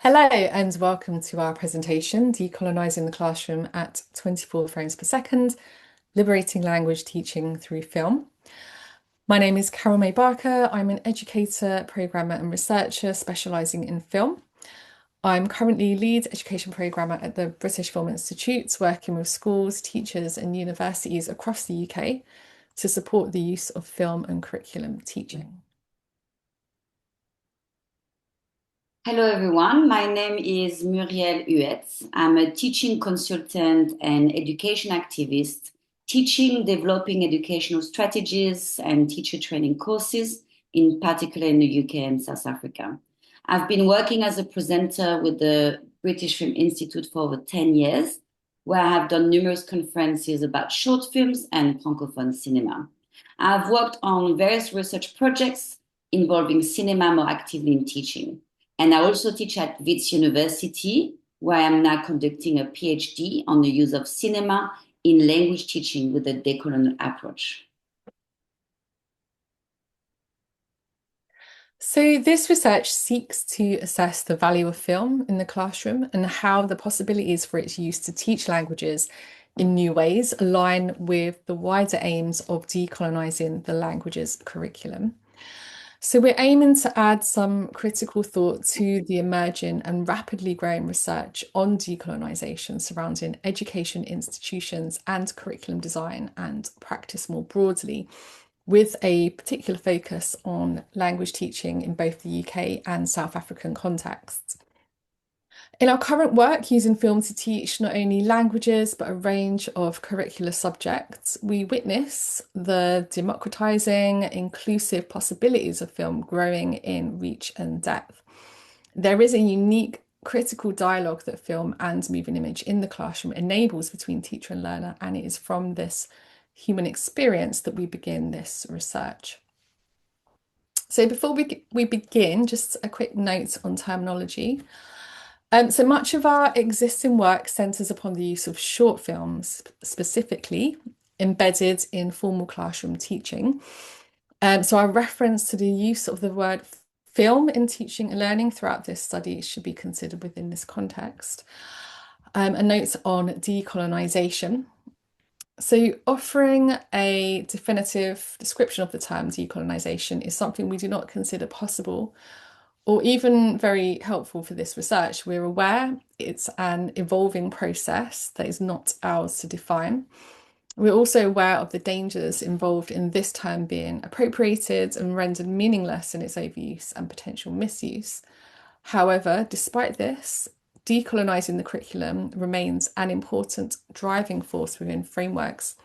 Hello and welcome to our presentation, Decolonising the Classroom at 24 frames per second, Liberating Language Teaching through Film. My name is Carol May Barker. I'm an educator, programmer and researcher specialising in film. I'm currently lead education programmer at the British Film Institute, working with schools, teachers and universities across the UK to support the use of film and curriculum teaching. Hello, everyone. My name is Muriel Huet. I'm a teaching consultant and education activist, teaching, developing educational strategies and teacher training courses, in particular in the UK and South Africa. I've been working as a presenter with the British Film Institute for over 10 years, where I have done numerous conferences about short films and Francophone cinema. I've worked on various research projects involving cinema more actively in teaching. And I also teach at Wits University, where I am now conducting a PhD on the use of cinema in language teaching with a decolonial approach. So this research seeks to assess the value of film in the classroom and how the possibilities for its use to teach languages in new ways align with the wider aims of decolonising the languages curriculum. So we're aiming to add some critical thought to the emerging and rapidly growing research on decolonisation surrounding education institutions and curriculum design and practice more broadly, with a particular focus on language teaching in both the UK and South African contexts. In our current work, using film to teach not only languages, but a range of curricular subjects, we witness the democratising, inclusive possibilities of film growing in reach and depth. There is a unique critical dialogue that film and moving image in the classroom enables between teacher and learner, and it is from this human experience that we begin this research. So before we begin, just a quick note on terminology. So much of our existing work centres upon the use of short films, specifically embedded in formal classroom teaching. So our reference to the use of the word film in teaching and learning throughout this study should be considered within this context. A note on decolonisation. So offering a definitive description of the term decolonisation is something we do not consider possible or even very helpful for this research. We're aware it's an evolving process that is not ours to define. We're also aware of the dangers involved in this term being appropriated and rendered meaningless in its overuse and potential misuse. However, despite this, decolonising the curriculum remains an important driving force within frameworks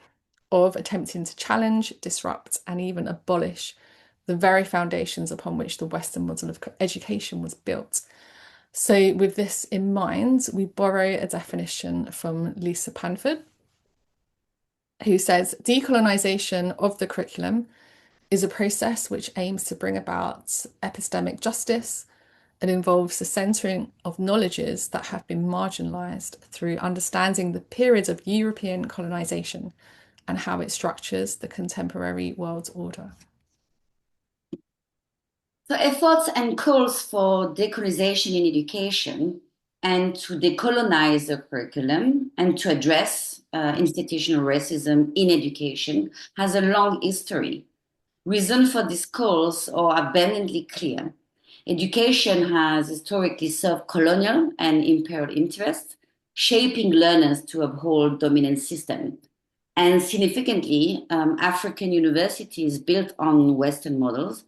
of attempting to challenge, disrupt, and even abolish the very foundations upon which the Western model of education was built. So, with this in mind, we borrow a definition from Lisa Panford, who says decolonisation of the curriculum is a process which aims to bring about epistemic justice and involves the centering of knowledges that have been marginalised through understanding the periods of European colonisation and how it structures the contemporary world order. So efforts and calls for decolonization in education and to decolonize the curriculum and to address institutional racism in education has a long history. Reasons for these calls are abundantly clear. Education has historically served colonial and imperial interests, shaping learners to uphold dominant systems. And significantly, African universities built on Western models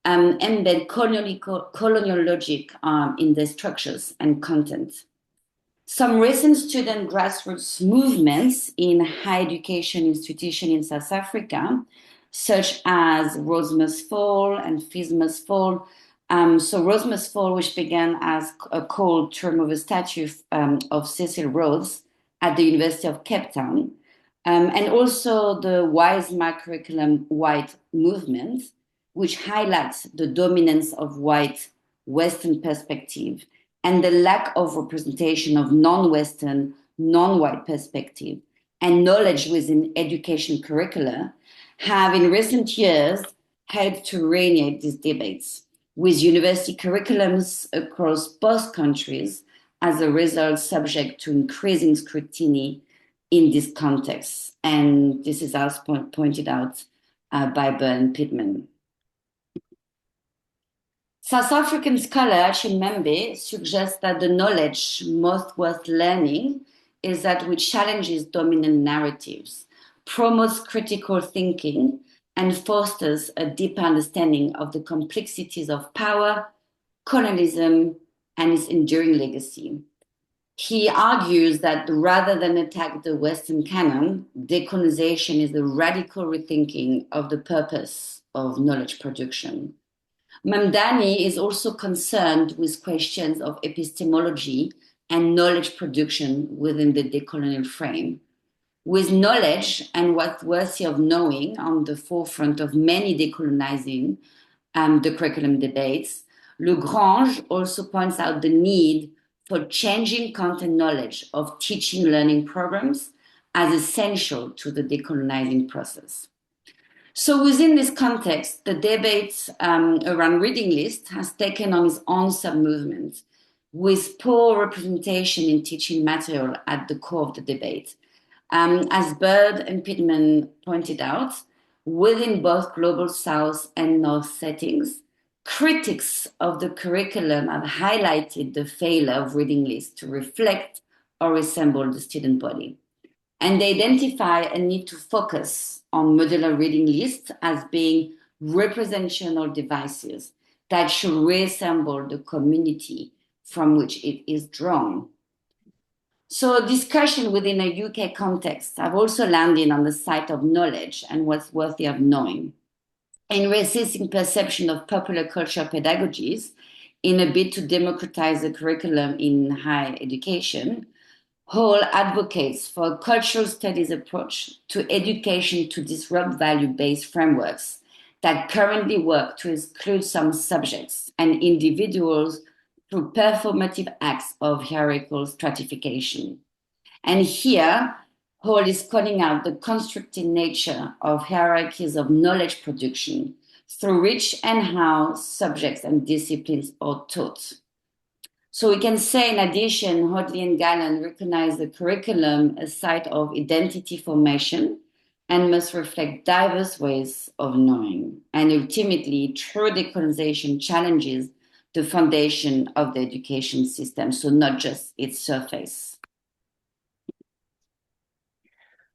embed colonial logic in their structures and content. Some recent student grassroots movements in higher education institutions in South Africa, such as Rose Must Fall and Fees Must Fall. So Rose Must Fall, which began as a call to remove a statue of Cecil Rhodes at the University of Cape Town, and also the Wise My Curriculum White movement, which highlights the dominance of white Western perspective and the lack of representation of non-Western, non-white perspective and knowledge within education curricula have in recent years helped to reigniate these debates. with university curriculums across both countries as a result subject to increasing scrutiny in this context. And this is as pointed out by Bern Pittman. South African scholar Chimembe suggests that the knowledge most worth learning is that which challenges dominant narratives, promotes critical thinking, and fosters a deeper understanding of the complexities of power, colonialism, and its enduring legacy. He argues that rather than attack the Western canon, decolonization is a radical rethinking of the purpose of knowledge production. Mamdani is also concerned with questions of epistemology and knowledge production within the decolonial frame. With knowledge and what's worthy of knowing on the forefront of many decolonizing the curriculum debates, Lagrange also points out the need for changing content knowledge of teaching learning programs as essential to the decolonizing process. So within this context, the debate around reading list has taken on its own sub-movement, with poor representation in teaching material at the core of the debate. As Bird and Pittman pointed out, within both Global South and North settings, critics of the curriculum have highlighted the failure of reading lists to reflect or resemble the student body. And they identify a need to focus on modular reading lists as being representational devices that should reassemble the community from which it is drawn. So discussion within a UK context have also landed on the site of knowledge and what's worthy of knowing. In resisting perception of popular culture pedagogies in a bid to democratize the curriculum in higher education, Hall advocates for a cultural studies approach to education to disrupt value-based frameworks that currently work to exclude some subjects and individuals through performative acts of hierarchical stratification. And here, Hall is calling out the constructed nature of hierarchies of knowledge production through which and how subjects and disciplines are taught. So we can say, in addition, Hoadley and Gallen recognize the curriculum as a site of identity formation and must reflect diverse ways of knowing. And ultimately, true decolonization challenges the foundation of the education system, so not just its surface.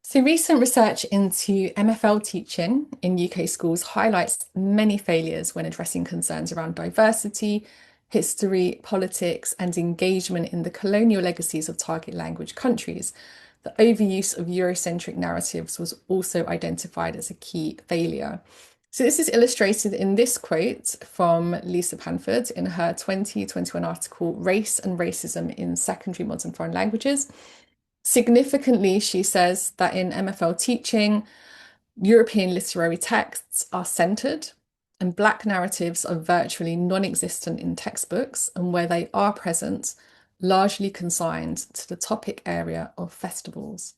So recent research into MFL teaching in UK schools highlights many failures when addressing concerns around diversity, history, politics, and engagement in the colonial legacies of target language countries. The overuse of Eurocentric narratives was also identified as a key failure. So this is illustrated in this quote from Lisa Panford in her 2021 article, Race and Racism in Secondary Modern Foreign Languages. Significantly, she says that in MFL teaching, European literary texts are centered and Black narratives are virtually non-existent in textbooks, and where they are present, largely consigned to the topic area of festivals.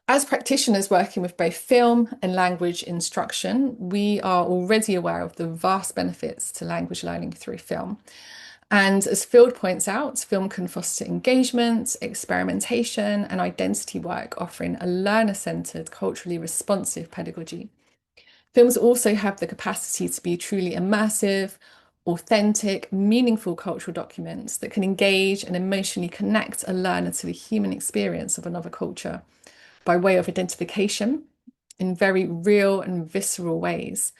As practitioners working with both film and language instruction, we are already aware of the vast benefits to language learning through film. And as Field points out, film can foster engagement, experimentation, and identity work, offering a learner-centered, culturally responsive pedagogy. Films also have the capacity to be truly immersive, authentic, meaningful cultural documents that can engage and emotionally connect a learner to the human experience of another culture by way of identification in very real and visceral ways.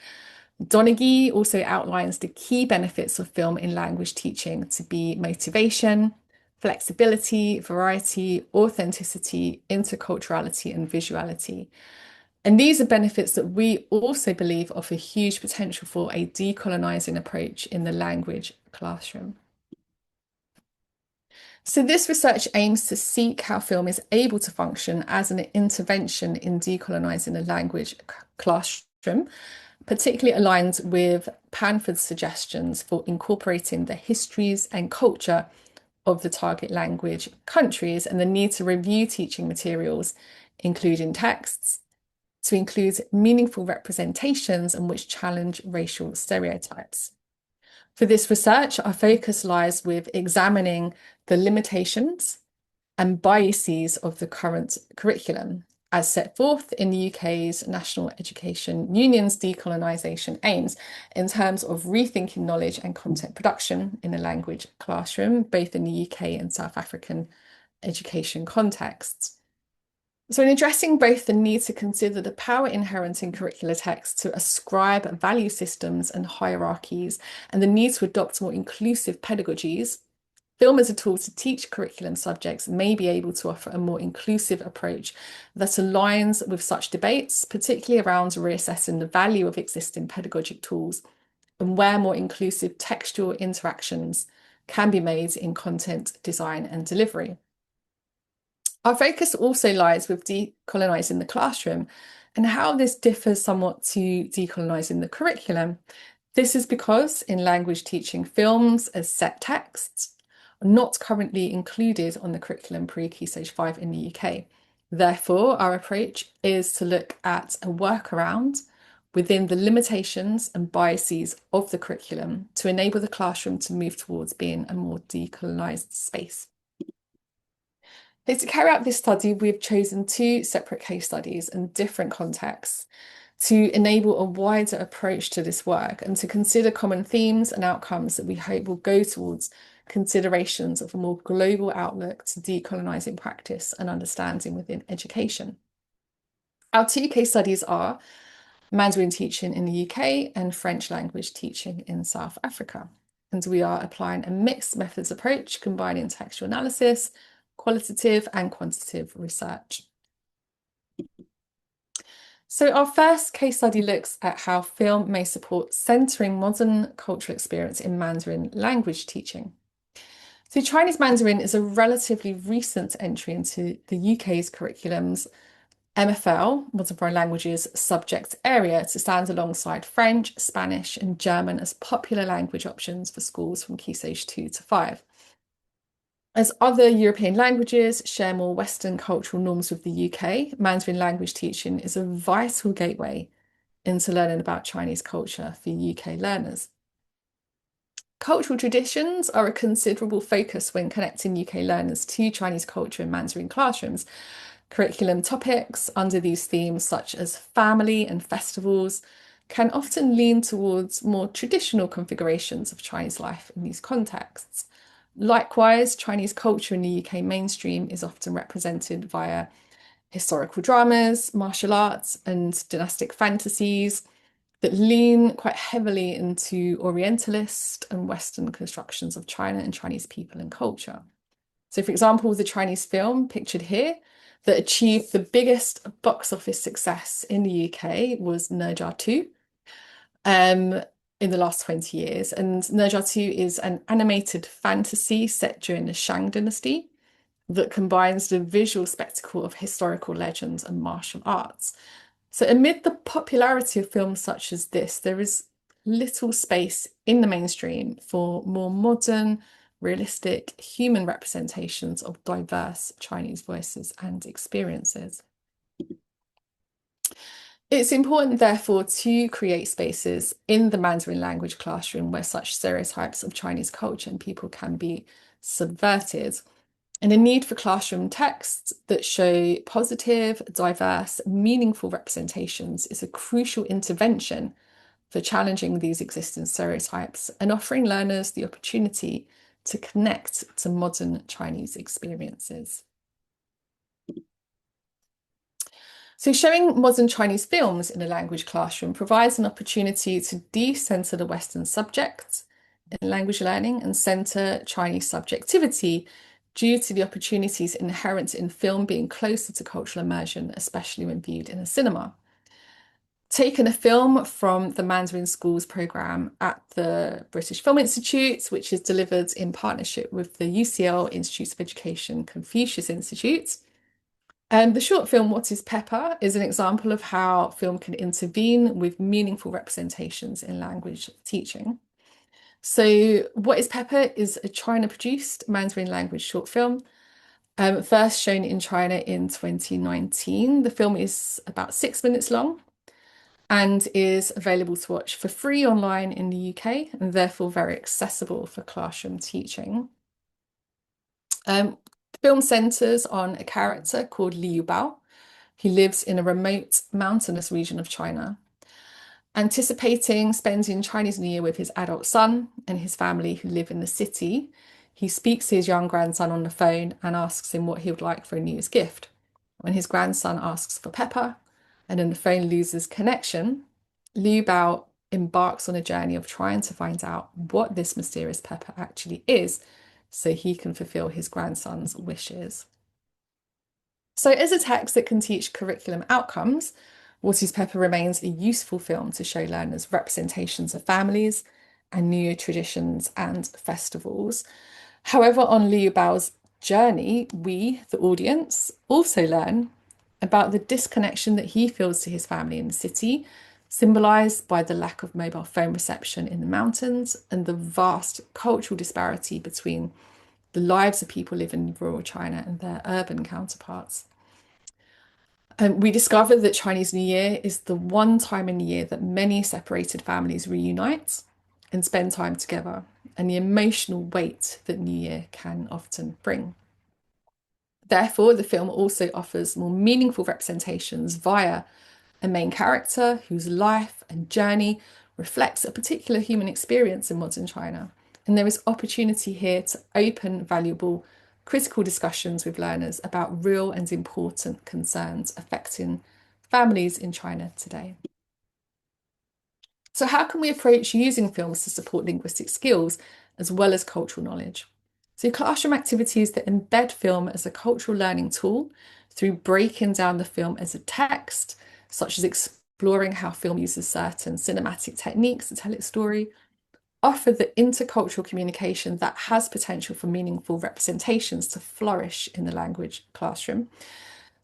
Donaghy also outlines the key benefits of film in language teaching to be motivation, flexibility, variety, authenticity, interculturality, and visuality. And these are benefits that we also believe offer huge potential for a decolonizing approach in the language classroom. So this research aims to seek how film is able to function as an intervention in decolonizing the language classroom, particularly aligned with Panford's suggestions for incorporating the histories and culture of the target language countries and the need to review teaching materials, including texts, to include meaningful representations and which challenge racial stereotypes. For this research, our focus lies with examining the limitations and biases of the current curriculum, as set forth in the UK's National Education Union's decolonisation aims in terms of rethinking knowledge and content production in a language classroom, both in the UK and South African education contexts. So, in addressing both the need to consider the power inherent in curricular texts to ascribe value systems and hierarchies, and the need to adopt more inclusive pedagogies, film as a tool to teach curriculum subjects may be able to offer a more inclusive approach that aligns with such debates, particularly around reassessing the value of existing pedagogic tools and where more inclusive textual interactions can be made in content design and delivery. Our focus also lies with decolonising the classroom and how this differs somewhat to decolonising the curriculum. This is because in language teaching, films as set texts are not currently included on the curriculum pre-Key Stage 5 in the UK. Therefore, our approach is to look at a workaround within the limitations and biases of the curriculum to enable the classroom to move towards being a more decolonised space. To carry out this study, we've chosen two separate case studies in different contexts to enable a wider approach to this work and to consider common themes and outcomes that we hope will go towards considerations of a more global outlook to decolonising practice and understanding within education. Our two case studies are Mandarin teaching in the UK and French language teaching in South Africa. And we are applying a mixed methods approach, combining textual analysis, qualitative and quantitative research. So our first case study looks at how film may support centering modern cultural experience in Mandarin language teaching. So Chinese Mandarin is a relatively recent entry into the UK's curriculum's MFL, Modern Foreign Languages subject area, to stand alongside French, Spanish and German as popular language options for schools from Key Stage 2 to 5. As other European languages share more Western cultural norms with the UK, Mandarin language teaching is a vital gateway into learning about Chinese culture for UK learners. Cultural traditions are a considerable focus when connecting UK learners to Chinese culture in Mandarin classrooms. Curriculum topics under these themes, such as family and festivals, can often lean towards more traditional configurations of Chinese life in these contexts. Likewise, Chinese culture in the UK mainstream is often represented via historical dramas, martial arts, and dynastic fantasies that lean quite heavily into Orientalist and Western constructions of China and Chinese people and culture. So, for example, the Chinese film pictured here that achieved the biggest box office success in the UK was Ne Zha 2. In the last 20 years. And Ne Zha 2 is an animated fantasy set during the Shang dynasty that combines the visual spectacle of historical legends and martial arts. So amid the popularity of films such as this, there is little space in the mainstream for more modern, realistic human representations of diverse Chinese voices and experiences. It's important, therefore, to create spaces in the Mandarin language classroom where such stereotypes of Chinese culture and people can be subverted. And a need for classroom texts that show positive, diverse, meaningful representations is a crucial intervention for challenging these existing stereotypes and offering learners the opportunity to connect to modern Chinese experiences. So showing modern Chinese films in a language classroom provides an opportunity to decenter the Western subject in language learning and center Chinese subjectivity due to the opportunities inherent in film being closer to cultural immersion, especially when viewed in a cinema. Taken a film from the Mandarin Schools programme at the British Film Institute, which is delivered in partnership with the UCL Institute of Education Confucius Institute. The short film What is Pepper is an example of how film can intervene with meaningful representations in language teaching. So What is Pepper is a China-produced Mandarin language short film First shown in China in 2019. The film is about 6 minutes long and is available to watch for free online in the UK and therefore very accessible for classroom teaching. The film centers on a character called Liu Bao, who lives in a remote mountainous region of China. Anticipating spending Chinese New Year with his adult son and his family who live in the city, he speaks to his young grandson on the phone and asks him what he would like for a New Year's gift. When his grandson asks for pepper and then the phone loses connection, Liu Bao embarks on a journey of trying to find out what this mysterious pepper actually is so he can fulfill his grandson's wishes. So, as a text that can teach curriculum outcomes, What is Pepper remains a useful film to show learners representations of families and New Year traditions and festivals. However, on Liu Bao's journey, we, the audience, also learn about the disconnection that he feels to his family in the city, symbolised by the lack of mobile phone reception in the mountains and the vast cultural disparity between the lives of people living in rural China and their urban counterparts. We discovered that Chinese New Year is the one time in the year that many separated families reunite and spend time together, and the emotional weight that New Year can often bring. Therefore, the film also offers more meaningful representations via a main character whose life and journey reflects a particular human experience in modern China. And there is opportunity here to open valuable critical discussions with learners about real and important concerns affecting families in China today. So, how can we approach using films to support linguistic skills as well as cultural knowledge? So, classroom activities that embed film as a cultural learning tool through breaking down the film as a text, such as exploring how film uses certain cinematic techniques to tell its story, offer the intercultural communication that has potential for meaningful representations to flourish in the language classroom.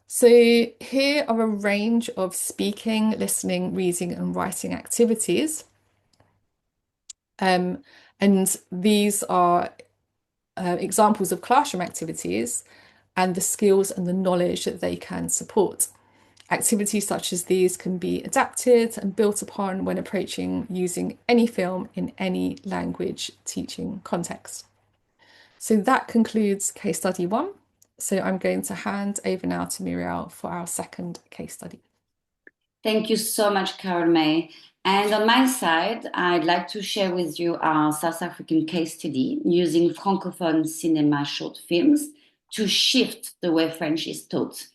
So, here are a range of speaking, listening, reading, and writing activities. And these are examples of classroom activities and the skills and the knowledge that they can support. Activities such as these can be adapted and built upon when approaching using any film in any language teaching context. So that concludes case study 1. So I'm going to hand over now to Muriel for our second case study. Thank you so much, Carol May. And on my side, I'd like to share with you our South African case study using Francophone cinema short films to shift the way French is taught,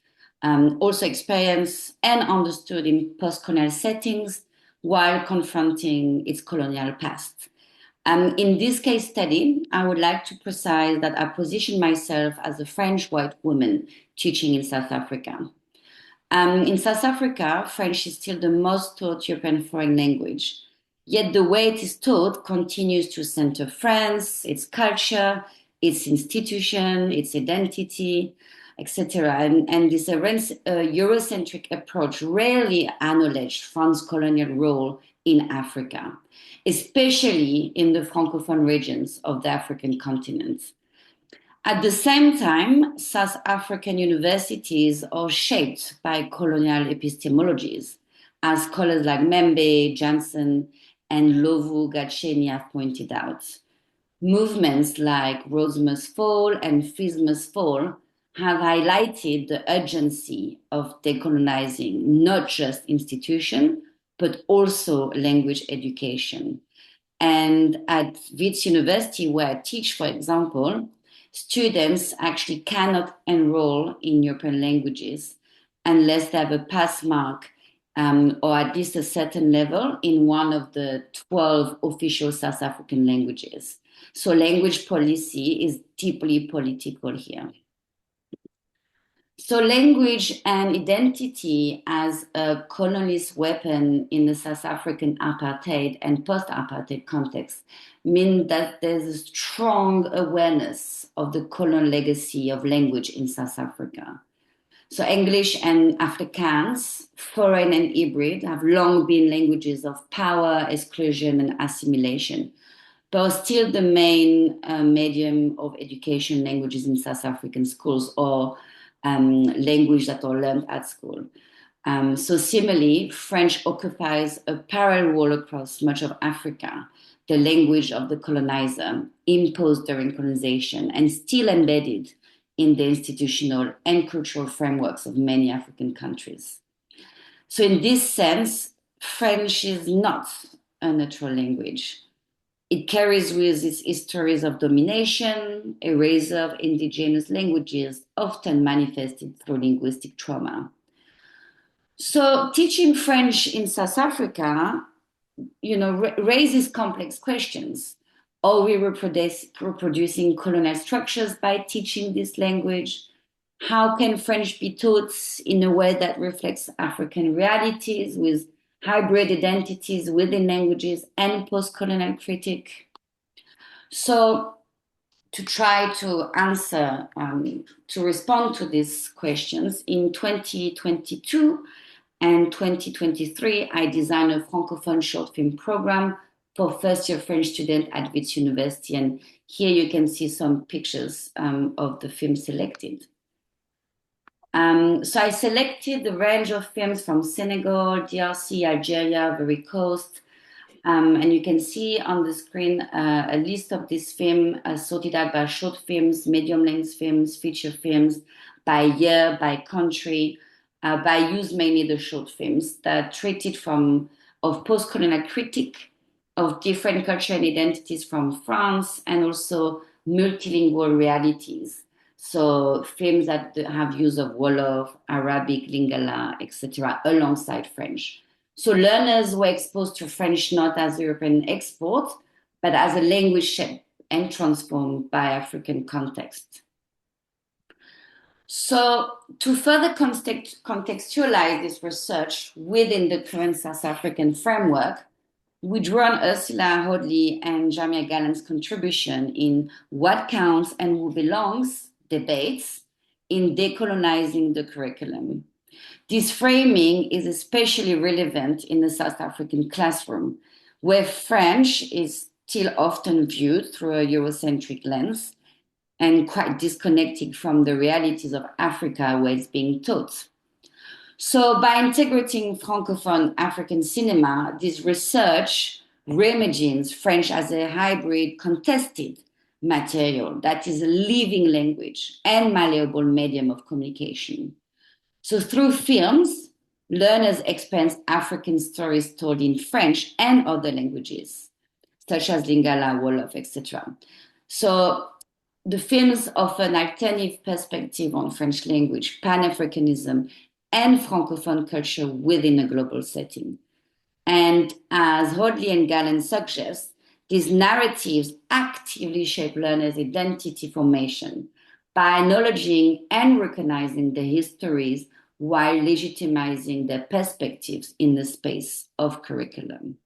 also experienced and understood in post-colonial settings while confronting its colonial past. In this case study, I would like to precise that I position myself as a French white woman teaching in South Africa. In South Africa, French is still the most taught European foreign language. Yet the way it is taught continues to center France, its culture, its institution, its identity, etc. And this Eurocentric approach rarely acknowledged France's colonial role in Africa, especially in the Francophone regions of the African continent. At the same time, South African universities are shaped by colonial epistemologies, as scholars like Membe, Jansen, and Lovu Gacheni have pointed out. Movements like Rhodes Must Fall and Fees Must Fall have highlighted the urgency of decolonizing not just institutions, but also language education. And at Wits University, where I teach, for example, students actually cannot enroll in European languages unless they have a pass mark or at least a certain level in one of the 12 official South African languages. So language policy is deeply political here. So language and identity as a colonialist weapon in the South African apartheid and post-apartheid context mean that there's a strong awareness of the colonial legacy of language in South Africa. So English and Afrikaans, foreign and hybrid, have long been languages of power, exclusion, and assimilation. but still the main medium of education languages in South African schools or language that are learned at school. So similarly, French occupies a parallel role across much of Africa, the language of the colonizer imposed during colonization and still embedded in the institutional and cultural frameworks of many African countries. So in this sense, French is not a natural language. It carries with its histories of domination, erasure of indigenous languages, often manifested through linguistic trauma. So teaching French in South Africa, raises complex questions. Are we reproducing colonial structures by teaching this language? How can French be taught in a way that reflects African realities with hybrid identities within languages and post-colonial critique? So to try to answer, to respond to these questions, in 2022 and 2023, I designed a Francophone short film program for first-year French students at Wits University. And here you can see some pictures of the films selected. So I selected the range of films from Senegal, DRC, Algeria, Ivory Coast. And you can see on the screen a list of these films sorted out by short films, medium-length films, feature films, by year, by country, by use mainly the short films that treated of post-colonial critique of different culture and identities from France and also multilingual realities. So films that have use of Wolof, Arabic, Lingala, etc., alongside French. So learners were exposed to French not as European export, but as a language shaped and transformed by African context. So to further contextualize this research within the current South African framework, we drew on Ursula Hoadley and Jamia Gallen's contribution in What Counts and Who Belongs debates in Decolonizing the Curriculum. This framing is especially relevant in the South African classroom, where French is still often viewed through a Eurocentric lens and quite disconnected from the realities of Africa where it's being taught. So by integrating Francophone African cinema, this research reimagines French as a hybrid contested material that is a living language and malleable medium of communication. So through films, learners experience African stories told in French and other languages, such as Lingala, Wolof, etc. So the films offer an alternative perspective on French language, Pan-Africanism, and Francophone culture within a global setting. And as Hoadley and Gallen suggest, these narratives actively shape learners' identity formation by acknowledging and recognizing their histories while legitimizing their perspectives in the space of curriculum.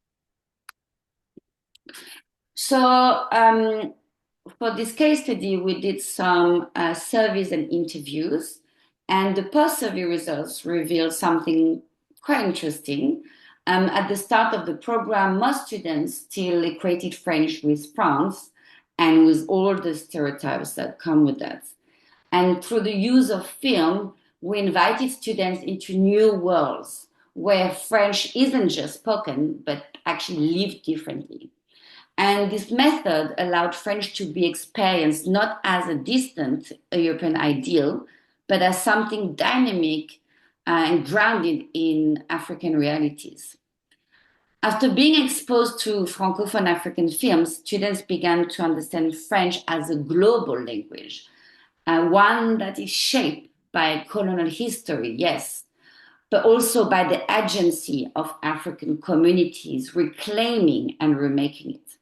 So for this case study, we did some surveys and interviews, and the post-survey results revealed something quite interesting. At the start of the program, most students still equated French with France and with all the stereotypes that come with that. And through the use of film, we invited students into new worlds where French isn't just spoken, but actually lived differently. And this method allowed French to be experienced not as a distant European ideal, but as something dynamic and grounded in African realities. After being exposed to Francophone African films, students began to understand French as a global language, one that is shaped by colonial history, yes, but also by the agency of African communities reclaiming and remaking it.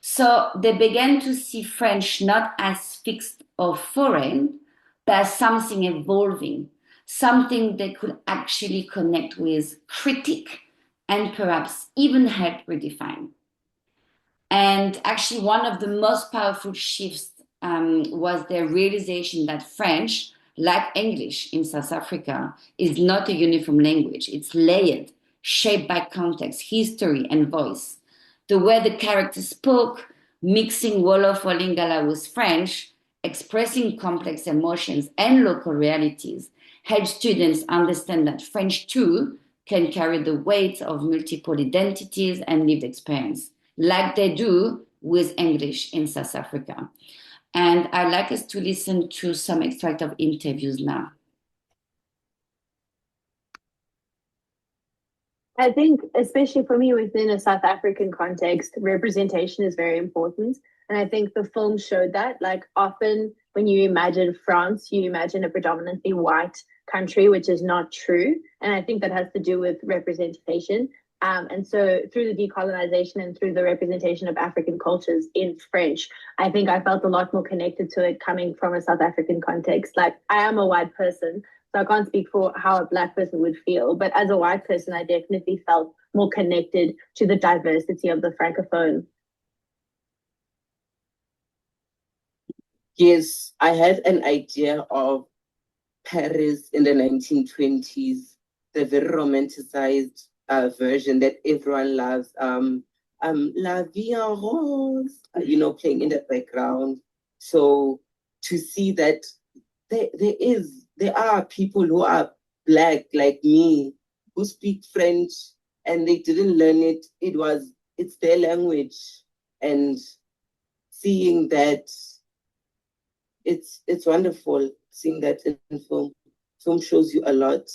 So they began to see French not as fixed or foreign, but as something evolving, something they could actually connect with, critique, and perhaps even help redefine. And actually, one of the most powerful shifts was their realization that French, like English in South Africa, is not a uniform language. It's layered, shaped by context, history, and voice. The way the character spoke, mixing Wolof or Lingala with French, expressing complex emotions and local realities, helps students understand that French too can carry the weight of multiple identities and lived experience, like they do with English in South Africa. And I'd like us to listen to some extract of interviews now. I think, especially for me within a South African context, representation is very important. And I think the film showed that. Like, often when you imagine France, you imagine a predominantly white country, which is not true. And I think that has to do with representation. And so, through the decolonization and through the representation of African cultures in French, I think I felt a lot more connected to it coming from a South African context. Like, I am a white person, so I can't speak for how a Black person would feel. But as a white person, I definitely felt more connected to the diversity of the Francophone. Yes, I had an idea of Paris in the 1920s, the very romanticized version that everyone loves. La Vie en Rose, playing in the background. So to see that there are people who are Black like me who speak French and they didn't learn it. It's their language, and seeing that, it's wonderful seeing that in film. Film shows you a lot.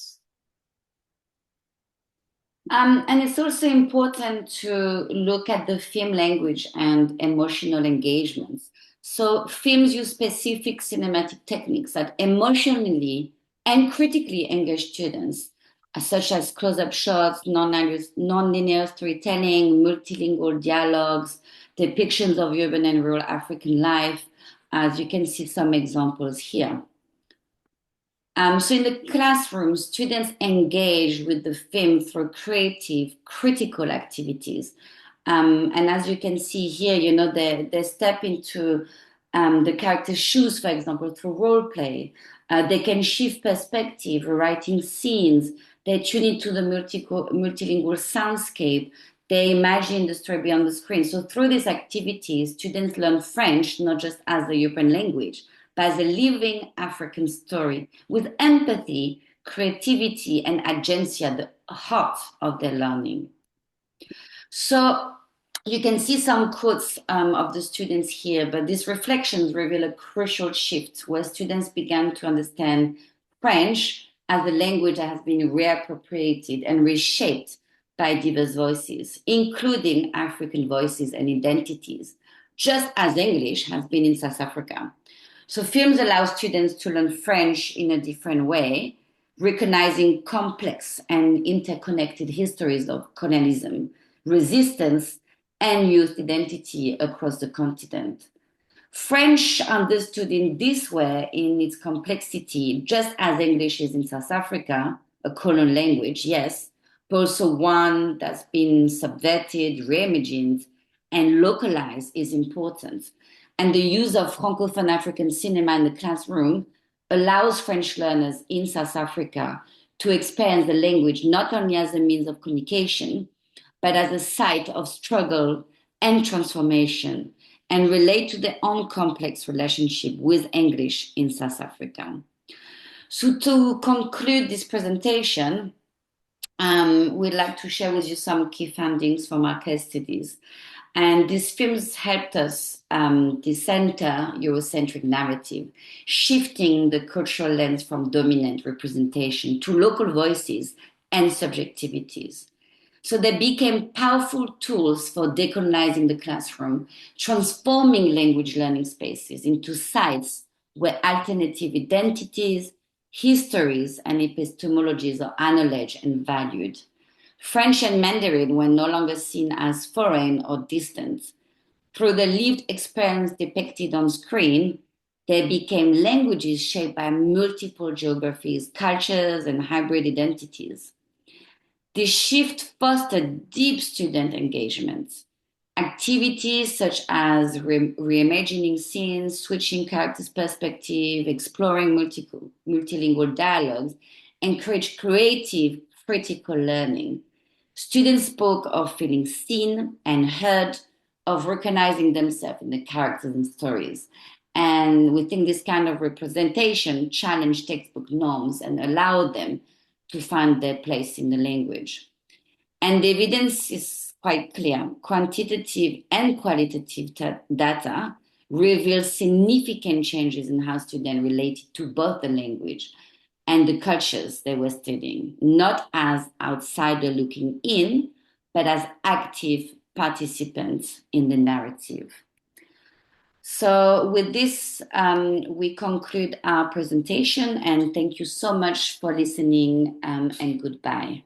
And it's also important to look at the film language and emotional engagements. So films use specific cinematic techniques that emotionally and critically engage students, such as close-up shots, non-linear storytelling, multilingual dialogues, depictions of urban and rural African life, as you can see some examples here. So in the classroom, students engage with the film through creative, critical activities. And as you can see here, they step into the character's shoes, for example, through role play. They can shift perspective, writing scenes. They tune into the multilingual soundscape. They imagine the story beyond the screen. So through these activities, students learn French, not just as a European language, but as a living African story with empathy, creativity, and agency at the heart of their learning. So you can see some quotes of the students here, but these reflections reveal a crucial shift where students began to understand French as a language that has been reappropriated and reshaped by diverse voices, including African voices and identities, just as English has been in South Africa. So films allow students to learn French in a different way, recognizing complex and interconnected histories of colonialism, resistance, and youth identity across the continent. French understood in this way, in its complexity, just as English is in South Africa, a colonial language, yes, but also one that's been subverted, reimagined, and localized is important. And the use of Francophone African cinema in the classroom allows French learners in South Africa to experience the language not only as a means of communication, but as a site of struggle and transformation, and relate to their own complex relationship with English in South Africa. So to conclude this presentation, we'd like to share with you some key findings from our case studies. And these films helped us decenter Eurocentric narrative, shifting the cultural lens from dominant representation to local voices and subjectivities. So they became powerful tools for decolonizing the classroom, transforming language learning spaces into sites where alternative identities, histories, and epistemologies are acknowledged and valued. French and Mandarin were no longer seen as foreign or distant. Through the lived experience depicted on screen, they became languages shaped by multiple geographies, cultures, and hybrid identities. This shift fostered deep student engagement. Activities such as reimagining scenes, switching characters' perspective, exploring multilingual dialogues encourage creative, critical learning. Students spoke of feeling seen and heard, of recognizing themselves in the characters and stories. And we think this kind of representation challenged textbook norms and allowed them to find their place in the language. And the evidence is quite clear. Quantitative and qualitative data reveal significant changes in how students related to both the language and the cultures they were studying, not as outsiders looking in, but as active participants in the narrative. So with this, we conclude our presentation, and thank you so much for listening, and goodbye.